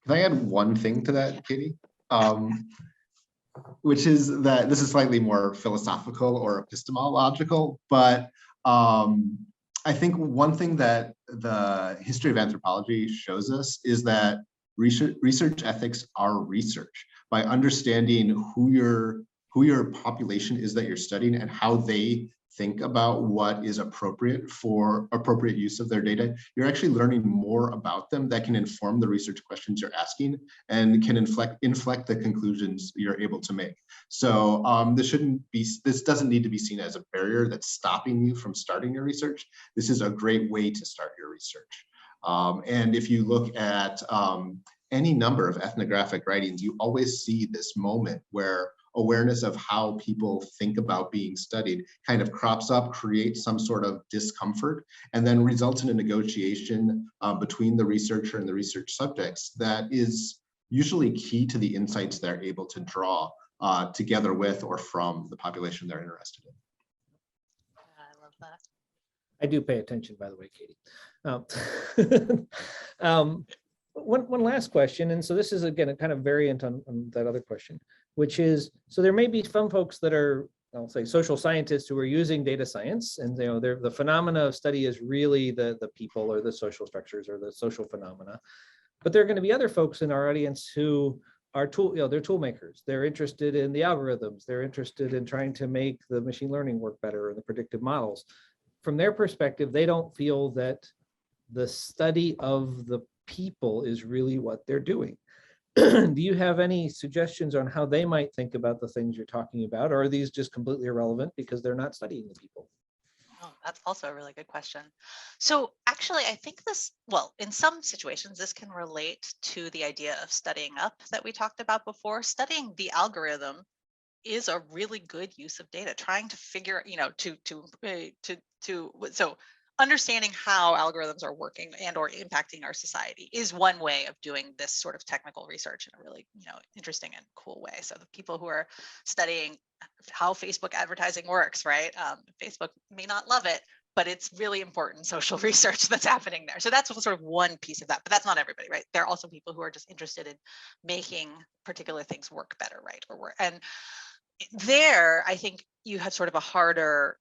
Can I add one thing to that, Katie? Which is that this is slightly more philosophical or epistemological, but I think one thing that the history of anthropology shows us is that research ethics are research. By understanding who your population is that you're studying and how they think about what is appropriate for appropriate use of their data, you're actually learning more about them that can inform the research questions you're asking and can inflect the conclusions you're able to make. So this doesn't need to be seen as a barrier that's stopping you from starting your research. This is a great way to start your research. And if you look at any number of ethnographic writings, you always see this moment where awareness of how people think about being studied kind of crops up, creates some sort of discomfort, and then results in a negotiation between the researcher and the research subjects that is usually key to the insights they're able to draw together with or from the population they're interested in. I love that. I do pay attention, by the way, Katie. One last question, and so this is again a kind of variant on that other question, which is, so there may be some folks that are, I'll say, social scientists who are using data science, and the phenomena of study is really the people or the social structures or the social phenomena. But there are going to be other folks in our audience who are they're tool makers. They're interested in the algorithms. They're interested in trying to make the machine learning work better or the predictive models. From their perspective, they don't feel that the study of the people is really what they're doing. Do you have any suggestions on how they might think about the things you're talking about, or are these just completely irrelevant because they're not studying the people? Oh, that's also a really good question. So actually, I think in some situations, this can relate to the idea of studying up that we talked about before. Studying the algorithm is a really good use of data, trying to figure, so understanding how algorithms are working and or impacting our society is one way of doing this sort of technical research in a really, interesting and cool way. So the people who are studying how Facebook advertising works, right? Facebook may not love it, but it's really important social research that's happening there. So that's sort of one piece of that, but that's not everybody, right? There are also people who are just interested in making particular things work better, right? And there, I think you have sort of a harder,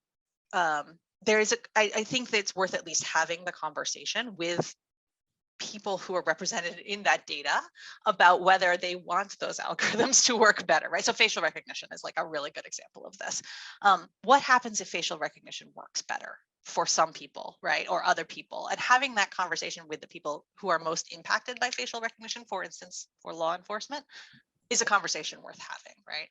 I think that it's worth at least having the conversation with people who are represented in that data about whether they want those algorithms to work better, right? So facial recognition is like a really good example of this. What happens if facial recognition works better for some people, right, or other people, and having that conversation with the people who are most impacted by facial recognition, for instance, for law enforcement, is a conversation worth having, right?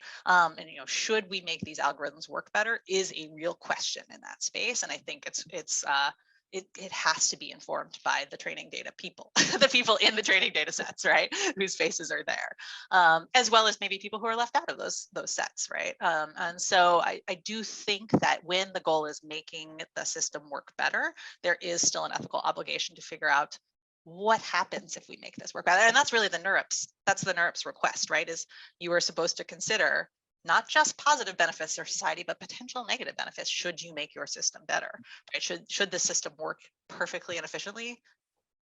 And should we make these algorithms work better is a real question in that space, and I think it has to be informed by the training data people, the people in the training data sets, right, whose faces are there, as well as maybe people who are left out of those sets, right? And so I do think that when the goal is making the system work better, there is still an ethical obligation to figure out what happens if we make this work better. And that's really the NeurIPS request, right? Is you are supposed to consider not just positive benefits for society, but potential negative benefits should you make your system better, right? Should the system work perfectly and efficiently?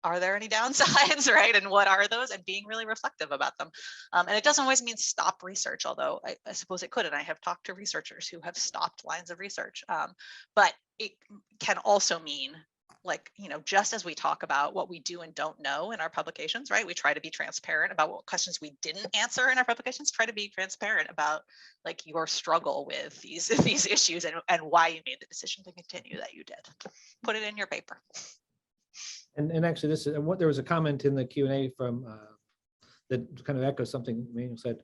Are there any downsides, right? And what are those? And being really reflective about them. And it doesn't always mean stop research, although I suppose it could. And I have talked to researchers who have stopped lines of research. But it can also mean, like, just as we talk about what we do and don't know in our publications, right? We try to be transparent about what questions we didn't answer in our publications. Try to be transparent about like your struggle with these issues and why you made the decision to continue that you did. Put it in your paper. And actually, this is what there was a comment in the Q&A from that kind of echoes something Emmanuel said,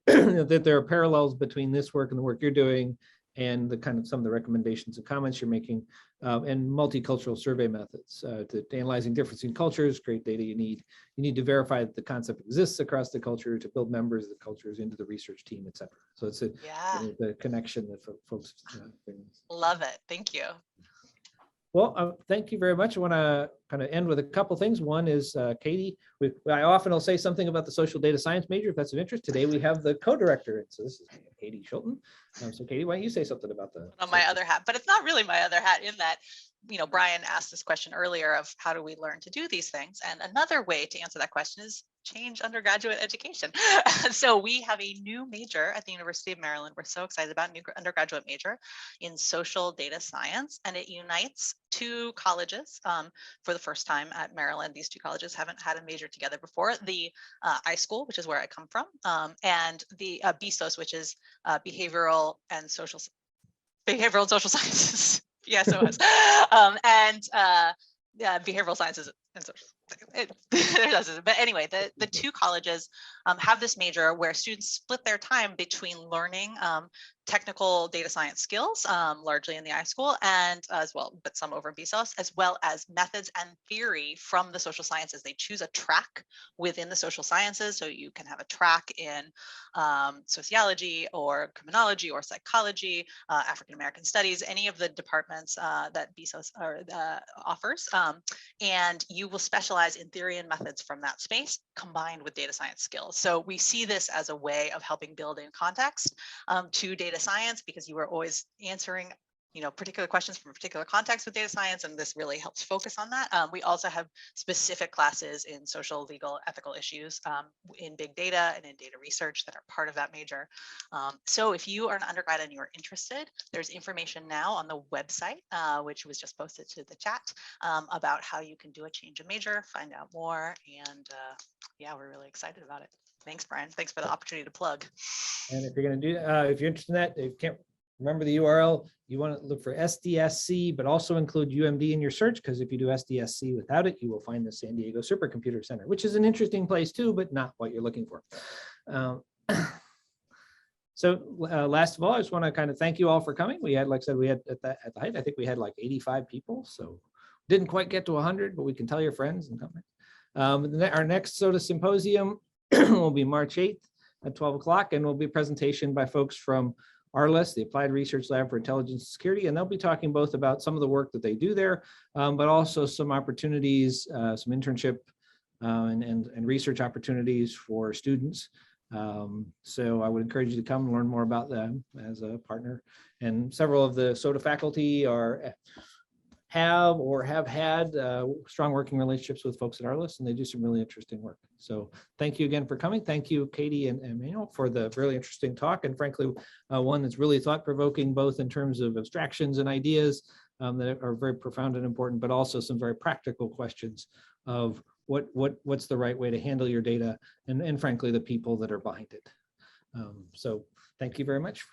that there are parallels between this work and the work you're doing and the kind of some of the recommendations and comments you're making, and multicultural survey methods to analyzing difference in cultures, create data you need. You need to verify that the concept exists across the culture to build members of the cultures into the research team, et cetera. So it's the connection that folks bring. Love it. Thank you. Well, thank you very much. I want to kind of end with a couple things. One is Katie. I often will say something about the social data science major if that's of interest. Today we have the co-director. So this is Katie Schulten. So Katie, why don't you say something about the on my other hat? But it's not really my other hat in that, Brian asked this question earlier of how do we learn to do these things? And another way to answer that question is change undergraduate education. So we have a new major at the University of Maryland. We're so excited about a new undergraduate major in social data science, and it unites two colleges for the first time at Maryland. These two colleges haven't had a major together before. The iSchool, which is where I come from, and the BSOS, which is behavioral and social sciences. Yes, it was. And behavioral sciences and social. But anyway, the two colleges have this major where students split their time between learning technical data science skills, largely in the iSchool, and as well, but some over BSOS, as well as methods and theory from the social sciences. They choose a track within the social sciences, so you can have a track in sociology or criminology or psychology, African American studies, any of the departments that BSOS offers, and you will specialize in theory and methods from that space combined with data science skills. So we see this as a way of helping build in context to data science, because you are always answering particular questions from a particular context with data science, and this really helps focus on that. We also have specific classes in social, legal, ethical issues in big data and in data research that are part of that major. So if you are an undergrad and you are interested, there's information now on the website, which was just posted to the chat, about how you can do a change of major, find out more, and yeah, we're really excited about it. Thanks, Brian. Thanks for the opportunity to plug. And if you're going to do, if you're interested in that, if you can't remember the URL, you want to look for SDSC, but also include UMD in your search, because if you do SDSC without it, you will find the San Diego Supercomputer Center, which is an interesting place too, but not what you're looking for. So last of all, I just want to kind of thank you all for coming. We had, like I said, we had at the height, I think we had like 85 people. So didn't quite get to 100, but we can tell your friends and come. Our next SoDa Symposium will be March 8th at 12 o'clock, and will be a presentation by folks from ARLIS, the Applied Research Lab for Intelligence and Security, and they'll be talking both about some of the work that they do there, but also some opportunities, some internship and research opportunities for students. So I would encourage you to come and learn more about them as a partner. And several of the SoDa faculty have had strong working relationships with folks at ARLIS, and they do some really interesting work. So thank you again for coming. Thank you, Katie and Emmanuel, for the really interesting talk, and frankly, one that's really thought-provoking, both in terms of abstractions and ideas that are very profound and important, but also some very practical questions of what's the right way to handle your data, and frankly, the people that are behind it. So thank you very much.